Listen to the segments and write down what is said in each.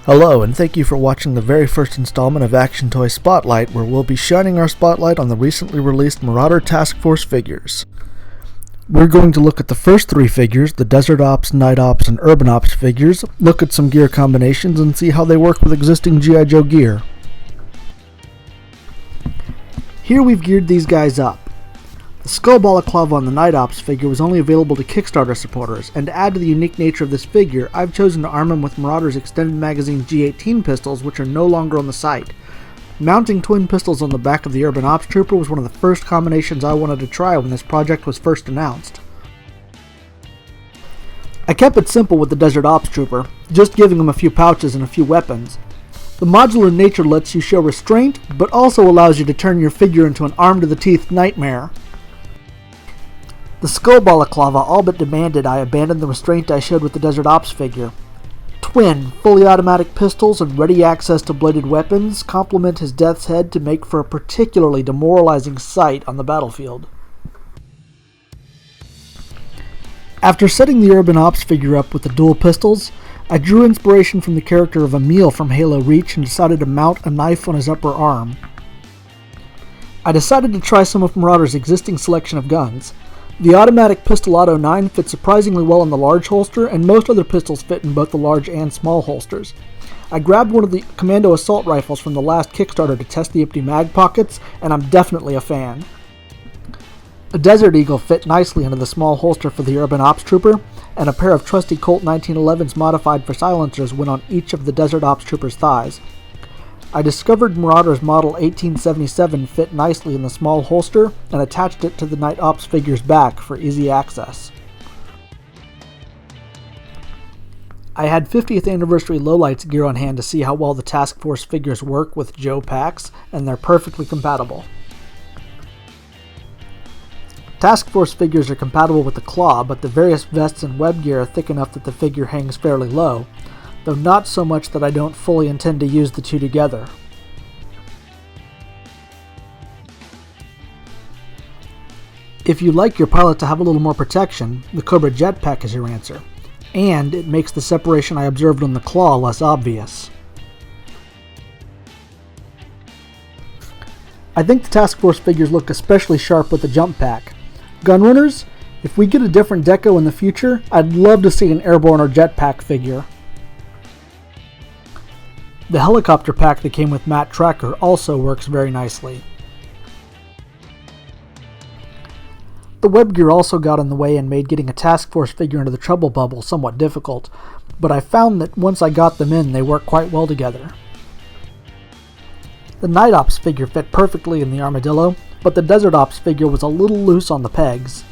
Hello, and thank you for watching the very first installment of Action Toy Spotlight, where we'll be shining our spotlight on the recently released Marauder Task Force figures. We're going to look at the first three figures, the Desert Ops, Night Ops, and Urban Ops figures, look at some gear combinations, and see how they work with existing G.I.Joe gear. Here we've geared these guys up. The skull balaclava on the Night Ops figure was only available to Kickstarter supporters, and to add to the unique nature of this figure, I've chosen to arm him with Marauder's extended magazine G18 pistols, which are no longer on the site. Mounting twin pistols on the back of the Urban Ops Trooper was one of the first combinations I wanted to try when this project was first announced. I kept it simple with the Desert Ops Trooper, just giving him a few pouches and a few weapons. The modular nature lets you show restraint, but also allows you to turn your figure into an armed-to-the-teeth nightmare. The skull balaclava all but demanded I abandon the restraint I showed with the Desert Ops figure. Twin, fully automatic pistols and ready access to bladed weapons complement his death's head to make for a particularly demoralizing sight on the battlefield. After setting the Urban Ops figure up with the dual pistols, I drew inspiration from the character of Emil from Halo Reach and decided to mount a knife on his upper arm. I decided to try some of Marauder's existing selection of guns. The automatic pistol Auto 9 fits surprisingly well in the large holster, and most other pistols fit in both the large and small holsters. I grabbed one of the Commando assault rifles from the last Kickstarter to test the empty mag pockets, and I'm definitely a fan. A Desert Eagle fit nicely into the small holster for the Urban Ops Trooper, and a pair of trusty Colt 1911s modified for silencers went on each of the Desert Ops Trooper's thighs. I discovered Marauder's Model 1877 fit nicely in the small holster and attached it to the Night Ops figure's back for easy access. I had 50th anniversary lowlights gear on hand to see how well the Task Force figures work with Joe packs, and they're perfectly compatible. Task Force figures are compatible with the Claw, but the various vests and web gear are thick enough that the figure hangs fairly low, though not so much that I don't fully intend to use the two together. If you like your pilot to have a little more protection, the Cobra jetpack is your answer, and it makes the separation I observed on the Claw less obvious. I think the Task Force figures look especially sharp with the jump pack. Gunrunners, if we get a different deco in the future, I'd love to see an airborne or jetpack figure. The helicopter pack that came with Matt Tracker also works very nicely. The web gear also got in the way and made getting a Task Force figure into the trouble bubble somewhat difficult, but I found that once I got them in, they work quite well together. The Night Ops figure fit perfectly in the Armadillo, but the Desert Ops figure was a little loose on the pegs.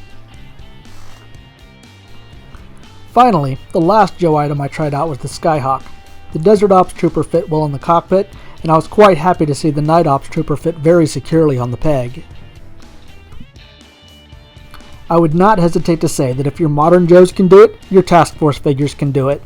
Finally, the last Joe item I tried out was the Skyhawk. The Desert Ops Trooper fit well in the cockpit, and I was quite happy to see the Night Ops Trooper fit very securely on the peg. I would not hesitate to say that if your modern Joes can do it, your Task Force figures can do it.